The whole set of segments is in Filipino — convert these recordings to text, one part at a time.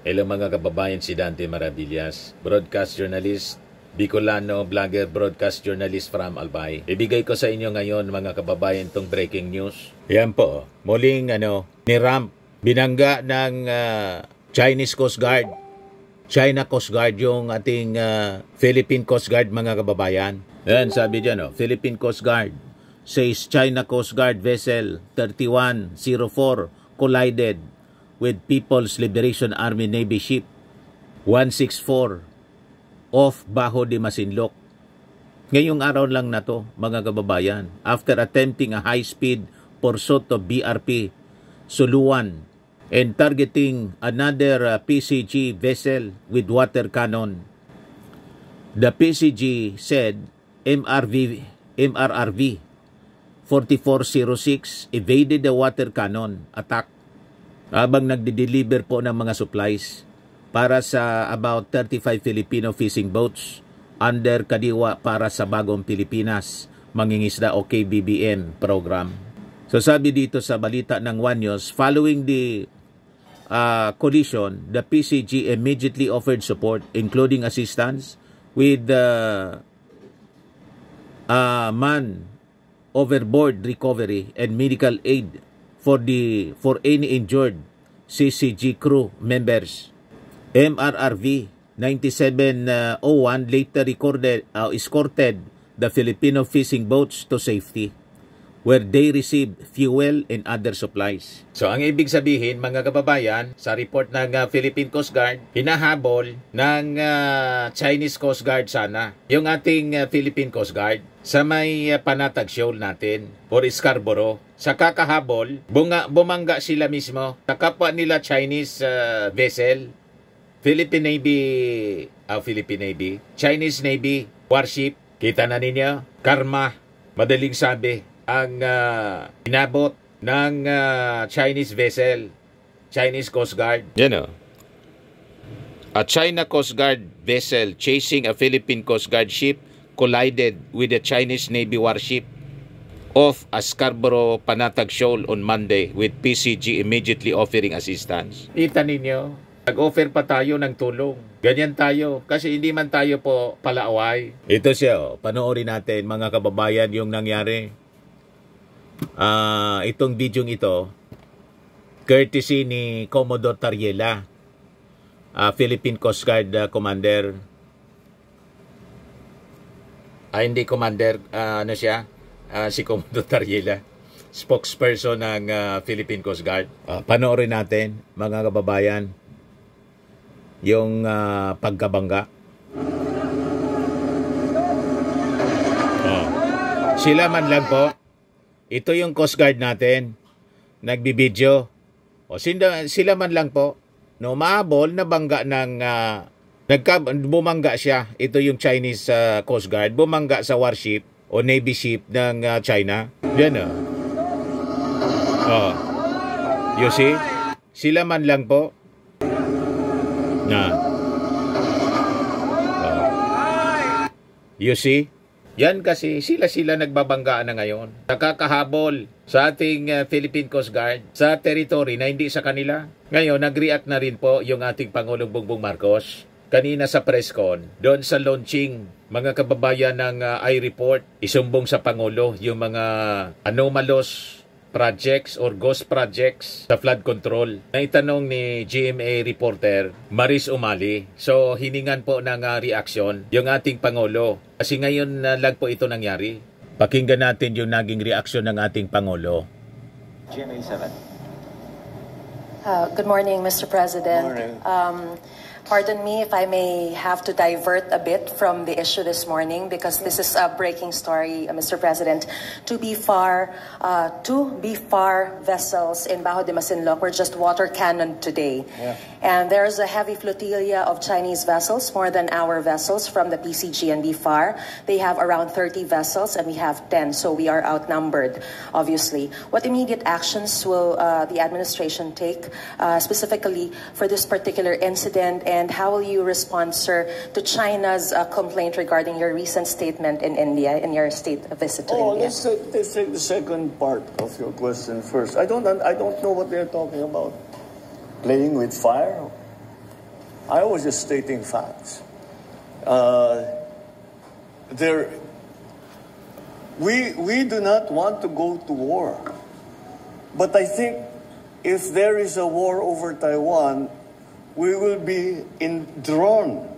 Hello mga kababayan, si Dante Maravillas, broadcast journalist, Bicolano, vlogger, broadcast journalist from Albay. Ibigay ko sa inyo ngayon mga kababayan itong breaking news. Yan po, muling ni-ramp, binangga ng Chinese Coast Guard, China Coast Guard yung ating Philippine Coast Guard mga kababayan. Yan sabi dyan, Philippine Coast Guard says China Coast Guard vessel 3104 collided with People's Liberation Army Navy ship 164 off Bajo de Masinloc. Ngayong araw lang na to, mga kababayan, after attempting a high-speed pursuit of BRP Suluan and targeting another PCG vessel with water cannon. The PCG said MRRV 4406 evaded the water cannon attack habang nagde-deliver po ng mga supplies para sa about 35 Filipino fishing boats under Kadiwa para sa Bagong Pilipinas Mangingisda o KBBM program. So sabi dito sa balita ng One News, following the collision, the PCG immediately offered support including assistance with man overboard recovery and medical aid for any injured CCG crew members. MRRV 9701 later escorted the Filipino fishing boats to safety where they received fuel and other supplies. So ang ibig sabihin mga kababayan, sa report ng Philippine Coast Guard, hinahabol ng Chinese Coast Guard sana yung ating Philippine Coast Guard sa may Panatag Shoal natin or Scarborough. Sa kakahabol, bumangga sila mismo sa kapwa nila Chinese vessel, Chinese Navy warship. Kita na ninyo, karma, madaling sabi, ang inabot ng Chinese vessel, Chinese Coast Guard. Yan a China Coast Guard vessel chasing a Philippine Coast Guard ship collided with a Chinese Navy warship off a Scarborough Panatag Shoal on Monday with PCG immediately offering assistance. Kita ninyo, nag-offer pa tayo ng tulong. Ganyan tayo kasi hindi man tayo po palaaway. Ito siya, panoorin natin mga kababayan yung nangyari. Itong video ito, courtesy ni Commodore Tariela, Philippine Coast Guard Commander. Hindi Commander, siya? Si Commodore Tariela, spokesperson ng Philippine Coast Guard. Panoorin natin, mga kababayan, yung pagkabangga. Sila man lang po, ito yung Coast Guard natin, nagbibideo. Sila man lang po, mahabol na bangga ng, bumangga siya. Ito yung Chinese Coast Guard, bumangga sa warship o Navy ship ng China. Yan you see? Sila man lang po. You see? Yan kasi sila nagbabanggaan na ngayon. Nakakahabol sa ating Philippine Coast Guard sa territory na hindi sa kanila. Ngayon, nag-react na rin po yung ating Pangulong Bongbong Marcos kanina sa press con, doon sa launching, mga kababayan ng I-report, isumbong sa Pangulo yung mga anomalous projects or ghost projects sa flood control. Naitanong ni GMA reporter Maris Umali. So hiningan po ng reaksyon yung ating Pangulo. Kasi ngayon lang po ito nangyari. Pakinggan natin yung naging reaksyon ng ating Pangulo. GMA 7. Good morning, Mr. President. Good morning. Pardon me if I may have to divert a bit from the issue this morning because this is a breaking story, Mr. President. Two BFAR vessels in Bajo de Masinloc were just water cannoned today. Yeah. And there's a heavy flotilla of Chinese vessels, more than our vessels from the PCG and BFAR. They have around 30 vessels and we have 10, so we are outnumbered, obviously. What immediate actions will the administration take specifically for this particular incident, and how will you respond, sir, to China's complaint regarding your recent statement in India, in your state visit to India? Let's take the second part of your question first. I don't know what they're talking about. Playing with fire? I was just stating facts. We do not want to go to war. But I think if there is a war over Taiwan, we will be drawn.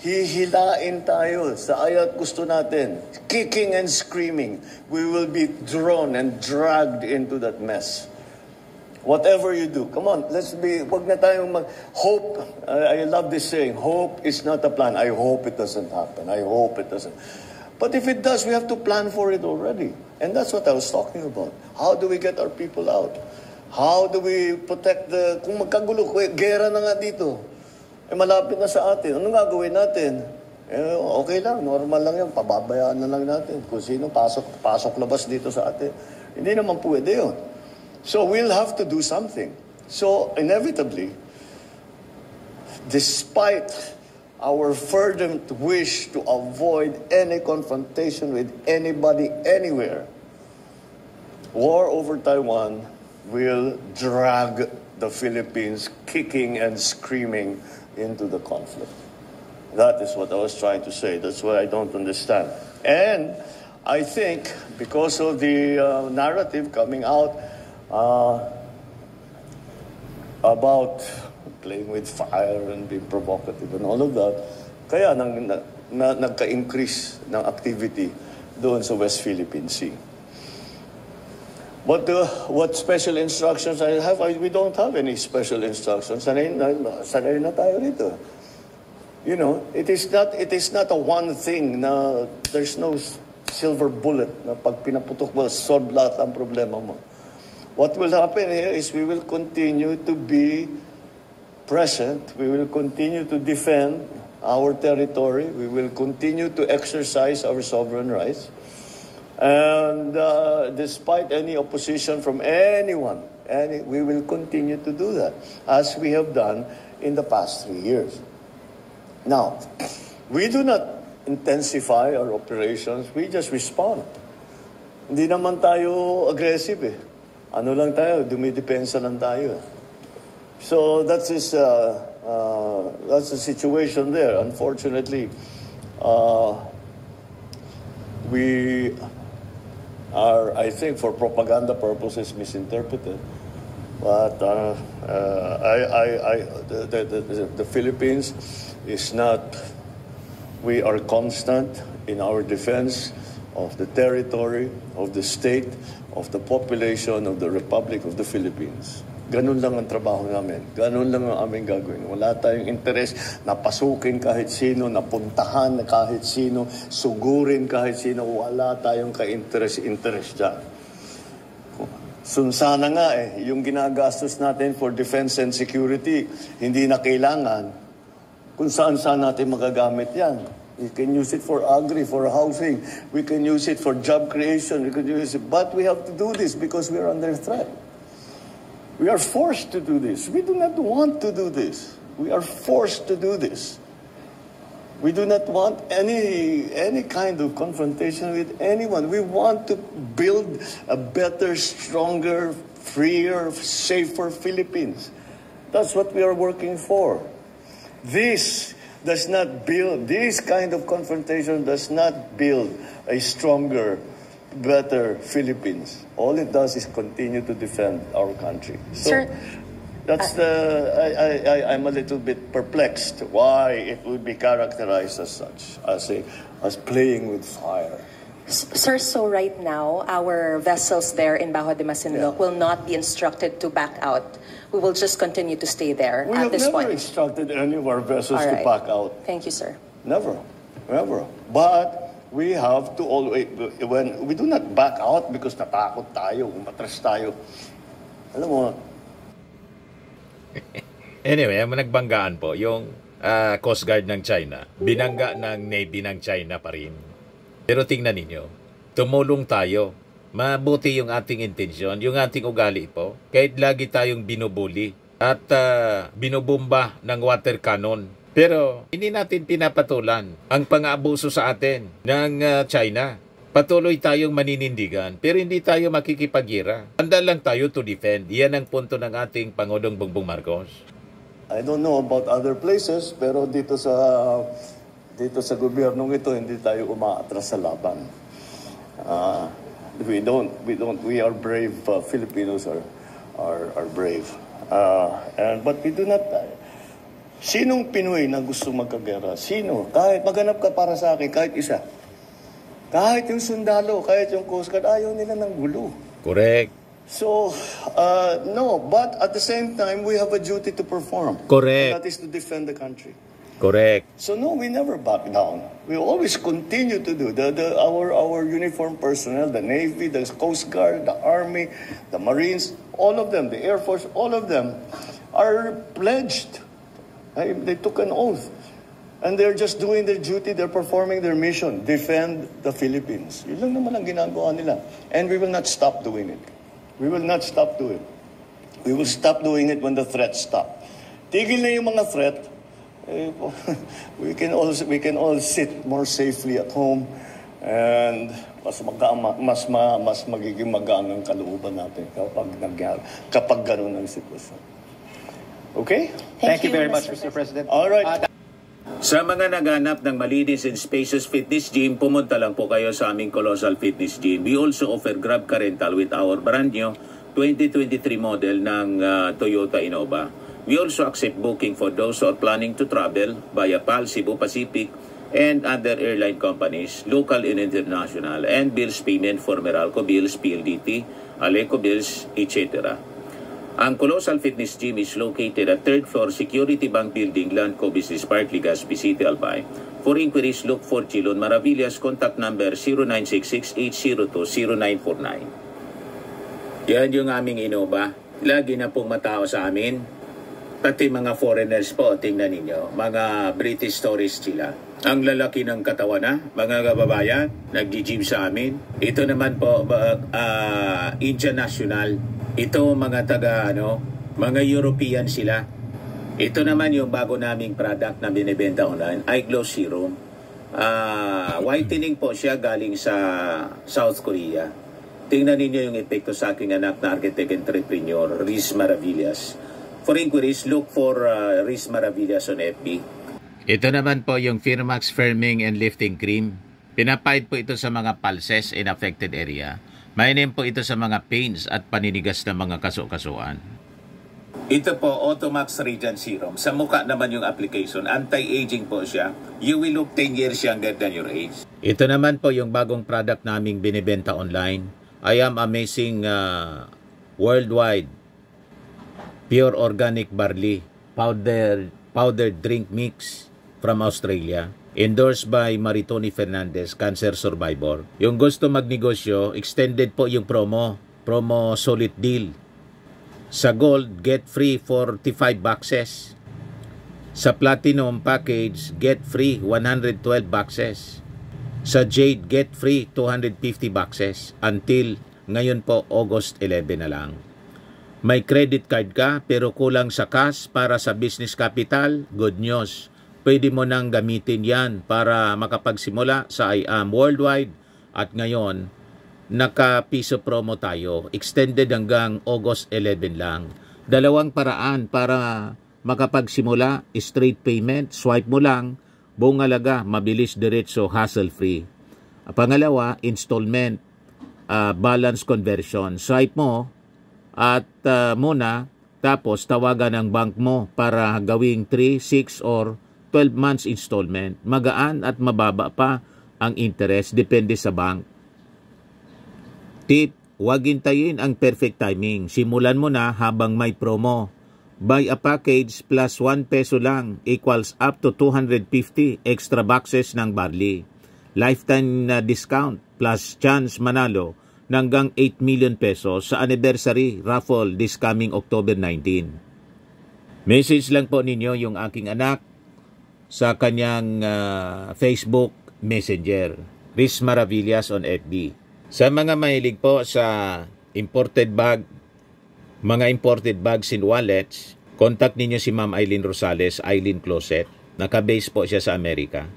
Hihilain tayo sa aya't gusto natin. Kicking and screaming. We will be drawn and dragged into that mess. Whatever you do, come on, wag na tayong hope. I love this saying, hope is not a plan. I hope it doesn't happen. I hope it doesn't. But if it does, we have to plan for it already. And that's what I was talking about. How do we get our people out? How do we protect kung magkagulo, gera na nga dito. Malapit na sa atin. Ano nga gawin natin? Okay lang, normal lang yan. Pababayaan na lang natin. Kung sino pasok labas dito sa atin. Hindi naman pwede yun. So we'll have to do something. So inevitably, despite our fervent wish to avoid any confrontation with anybody anywhere, war over Taiwan will drag the Philippines kicking and screaming into the conflict. That is what I was trying to say. That's what I don't understand. And I think because of the narrative coming out about playing with fire and being provocative and all of that, kaya nagka-increase ng activity doon sa West Philippine Sea. But what special instructions I have? We don't have any special instructions. Sanay na tayo rito. You know, it is not a one thing na there's no silver bullet na pag pinaputok mo, solve lahat ang problema mo. What will happen here is we will continue to be present. We will continue to defend our territory. We will continue to exercise our sovereign rights. And despite any opposition from anyone, we will continue to do that, as we have done in the past 3 years. Now, we do not intensify our operations. We just respond. Hindi naman tayo aggressive eh. Ano lang tayo, dumidepensa lang tayo. So that's the situation there. Unfortunately, we are, I think, for propaganda purposes, misinterpreted. But the Philippines is not. We are constant in our defense of the territory, of the state, of the population of the Republic of the Philippines. Ganun lang ang trabaho namin. Ganun lang ang aming gagawin. Wala tayong interes na pasukin kahit sino, napuntahan na kahit sino, sugurin kahit sino. Wala tayong ka-interes dyan. Sana nga yung ginagastos natin for defense and security, hindi na kailangan. Kung saan natin magagamit yan. We can use it for agri, for housing. We can use it for job creation. We can use it. But we have to do this because we are under threat. We are forced to do this. We do not want to do this. We are forced to do this. We do not want any kind of confrontation with anyone. We want to build a better, stronger, freer, safer Philippines. That's what we are working for. This kind of confrontation does not build a stronger, better Philippines. All it does is continue to defend our country. So Sir, that's I'm a little bit perplexed why it would be characterized as such, as playing with fire. Sir, so right now, our vessels there in Bajo de Masinloc will not be instructed to back out. We will just continue to stay there at this point. We have never instructed any of our vessels to back out. Thank you, sir. Never. But we have to always, when we do not back out because natakot tayo, umatras tayo. Alam mo. Anyway, nagbanggaan po yung Coast Guard ng China. Binangga ng Navy ng China pa rin. Pero tingnan ninyo, tumulong tayo. Mabuti yung ating intensyon, yung ating ugali po. Kahit lagi tayong binubuli at binubomba ng water cannon. Pero hindi natin pinapatulan ang pang-aabuso sa atin ng China. Patuloy tayong maninindigan pero hindi tayo makikipagira. Handa lang tayo to defend. Yan ang punto ng ating Pangulong Bongbong Marcos. I don't know about other places, pero dito sa gobyernong ito, hindi tayo umaatras sa laban. We are brave. Filipinos are brave. But we do not. Sinong Pinoy na gusto magkagera? Sino? Kahit maghanap ka para sa akin, kahit isa. Kahit yung sundalo, kahit yung Coast Guard, ayaw nila ng gulo. Correct. So, no. But at the same time, we have a duty to perform. Correct. And that is to defend the country. Correct. So no, we never back down. We always continue to do. Our uniformed personnel, the Navy, the Coast Guard, the Army, the Marines, all of them, the Air Force, all of them are pledged. They took an oath. And they're just doing their duty, they're performing their mission, defend the Philippines. Yun lang naman ang ginagawa nila. And we will not stop doing it. We will not stop doing it. We will stop doing it when the threats stop. Tigil na yung mga threat. We can all sit more safely at home and mas magiging magaan ang kalooban natin kapag gano'n ang sitwasyon. Okay? Thank you very much, Mr. President. All right. Sa mga naghanap ng malinis and spacious fitness gym, pumunta lang po kayo sa aming Colossal Fitness Gym. We also offer Grab Car Rental with our brand new 2023 model ng Toyota Innova. We also accept booking for those who are planning to travel via PAL, Cebu Pacific, and other airline companies, local and international, and bills payment for Meralco Bills, PLDT, Aleco Bills, etc. Ang Colossal Fitness Gym is located at 3rd floor Security Bank Building, Landco Business Park, Legazpi City, Albay. For inquiries, look for Chilon Maravillas. Contact number 0966-802-0949. Yan yung aming Innova. Lagi na pong matao sa amin. Pati mga foreigners po, tingnan ninyo. Mga British tourists sila. Ang lalaki ng katawan na, mga kababayan, nag-gym sa amin. Ito naman po, Indian National. Ito mga mga European sila. Ito naman yung bago naming product na binibenta online, Eye Glow Serum. Whitening po siya galing sa South Korea. Tingnan ninyo yung epekto sa aking anak na architect entrepreneur, Riz Maravillas. For inquiries, look for Riz Maravillas on FB. Ito naman po yung Firmax Firming and Lifting Cream. Pinapahid po ito sa mga pulses in affected area. Mainam po ito sa mga pains at paninigas ng mga kaso-kasuan. Ito po, Automax Radiant Serum. Sa mukha naman yung application. Anti-aging po siya. You will look 10 years younger than your age. Ito naman po yung bagong product naming binibenta online. I am amazing worldwide. Pure organic barley. Powdered drink mix from Australia. Endorsed by Maritoni Fernandez, cancer survivor. Yung gusto magnegosyo, extended po yung promo solid deal. Sa gold, get free 45 boxes. Sa platinum package, get free 112 boxes. Sa jade, get free 250 boxes. Until ngayon po, August 11 na lang. May credit card ka pero kulang sa cash para sa business capital, good news. Pwede mo nang gamitin yan para makapagsimula sa I Am Worldwide. At ngayon, naka-piso promo tayo. Extended hanggang August 11 lang. Dalawang paraan para makapagsimula. Straight payment, swipe mo lang. Buong alaga, mabilis, diretso, hassle-free. Pangalawa, installment, balance conversion. Swipe mo at muna, tapos tawagan ang bank mo para gawing 3, 6, or 12 months installment. Magaan at mababa pa ang interest, depende sa bank. Tip, huwag hintayin ang perfect timing. Simulan mo na habang may promo. Buy a package plus 1 peso lang equals up to 250 extra boxes ng barley. Lifetime discount plus chance manalo ng hanggang 8 million pesos sa anniversary raffle this coming October 19. Message lang po ninyo yung aking anak sa kanyang Facebook Messenger, Riz Maravillas on FB. Sa mga mahilig po sa imported bags and wallets, contact ninyo si Ma'am Eileen Rosales, Eileen Closet. Naka-base po siya sa Amerika.